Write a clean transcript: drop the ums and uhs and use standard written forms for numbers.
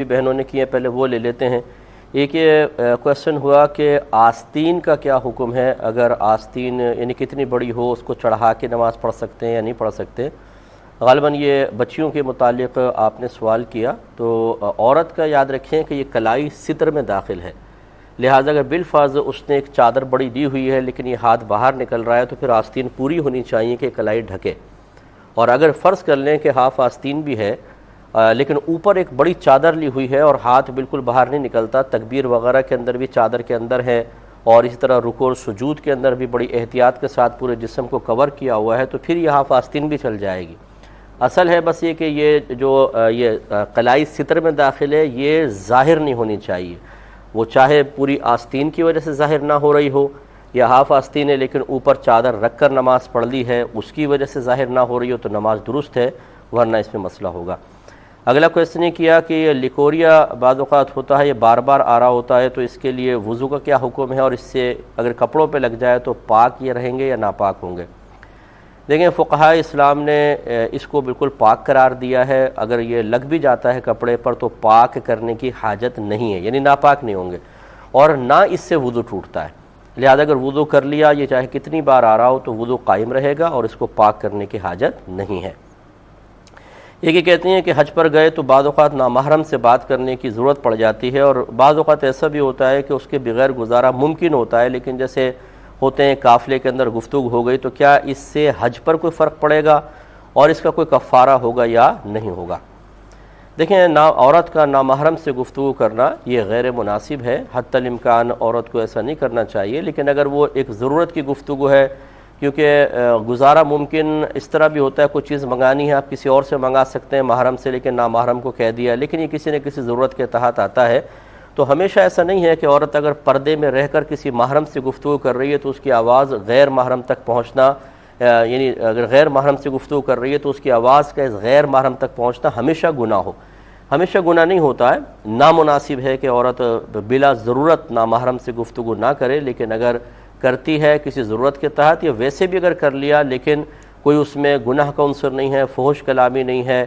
بہنوں نے کیے ہیں، پہلے وہ لے لیتے ہیں۔ ایک یہ کویسچن ہوا کہ آستین کا کیا حکم ہے، اگر آستین یعنی کتنی بڑی ہو اس کو چڑھا کے نماز پڑھ سکتے ہیں یا نہیں پڑھ سکتے۔ غالباً یہ بچیوں کے متعلق آپ نے سوال کیا، تو عورت کا یاد رکھیں کہ یہ کلائی ستر میں داخل ہے، لہٰذا اگر بالفرض اس نے ایک چادر بڑی دی ہوئی ہے لیکن یہ ہاتھ باہر نکل رہا ہے تو پھر آستین پوری ہونی چاہیے کہ کلائی ڈھکے۔ اور اگر فرض کر لیں کہ ہاف آستین بھی ہے لیکن اوپر ایک بڑی چادر لی ہوئی ہے اور ہاتھ بالکل باہر نہیں نکلتا، تکبیر وغیرہ کے اندر بھی چادر کے اندر ہے، اور اسی طرح رکوع اور سجود کے اندر بھی بڑی احتیاط کے ساتھ پورے جسم کو کور کیا ہوا ہے، تو پھر یہ ہاف آستین بھی چل جائے گی۔ اصل ہے بس یہ کہ یہ جو یہ قلائی ستر میں داخل ہے یہ ظاہر نہیں ہونی چاہیے، وہ چاہے پوری آستین کی وجہ سے ظاہر نہ ہو رہی ہو یا ہاف آستین ہے لیکن اوپر چادر رکھ کر نماز پڑھ لی ہے اس کی وجہ سے ظاہر نہ ہو رہی ہو تو نماز درست ہے، ورنہ اس میں مسئلہ ہوگا۔ اگلا کویسچن یہ کیا کہ یہ لیکوریا بعض اوقات ہوتا ہے، یہ بار بار آ رہا ہوتا ہے، تو اس کے لیے وضو کا کیا حکم ہے، اور اس سے اگر کپڑوں پہ لگ جائے تو پاک یہ رہیں گے یا ناپاک ہوں گے؟ دیکھیں فقہائے اسلام نے اس کو بالکل پاک قرار دیا ہے، اگر یہ لگ بھی جاتا ہے کپڑے پر تو پاک کرنے کی حاجت نہیں ہے، یعنی ناپاک نہیں ہوں گے، اور نہ اس سے وضو ٹوٹتا ہے، لہذا اگر وضو کر لیا یہ چاہے کتنی بار آ رہا ہو تو وضو قائم رہے گا اور اس کو پاک کرنے کی حاجت نہیں ہے۔ یہ کہتے ہیں کہ حج پر گئے تو بعض اوقات نامحرم سے بات کرنے کی ضرورت پڑ جاتی ہے، اور بعض اوقات ایسا بھی ہوتا ہے کہ اس کے بغیر گزارا ممکن ہوتا ہے، لیکن جیسے ہوتے ہیں قافلے کے اندر گفتگو ہو گئی تو کیا اس سے حج پر کوئی فرق پڑے گا اور اس کا کوئی کفارہ ہوگا یا نہیں ہوگا؟ دیکھیں عورت کا نامحرم سے گفتگو کرنا یہ غیر مناسب ہے، حتی الامکان عورت کو ایسا نہیں کرنا چاہیے، لیکن اگر وہ ایک ضرورت کی گفتگو ہے، کیونکہ گزارا ممکن اس طرح بھی ہوتا ہے کوئی چیز منگانی ہے آپ کسی اور سے منگا سکتے ہیں محرم سے، لیکن نامحرم کو کہہ دیا، لیکن یہ کسی نہ کسی ضرورت کے تحت آتا ہے، تو ہمیشہ ایسا نہیں ہے کہ عورت اگر پردے میں رہ کر کسی محرم سے گفتگو کر رہی ہے تو اس کی آواز غیر محرم تک پہنچنا، یعنی اگر غیر محرم سے گفتگو کر رہی ہے تو اس کی آواز کا اس غیر محرم تک پہنچنا ہمیشہ گناہ ہو۔ ہمیشہ گناہ نہیں ہوتا ہے، نامناسب ہے کہ عورت بلا ضرورت نامحرم سے گفتگو نہ کرے، لیکن اگر کرتی ہے کسی ضرورت کے تحت یا ویسے بھی اگر کر لیا لیکن کوئی اس میں گناہ کا عنصر نہیں ہے، فحش کلامی نہیں ہے،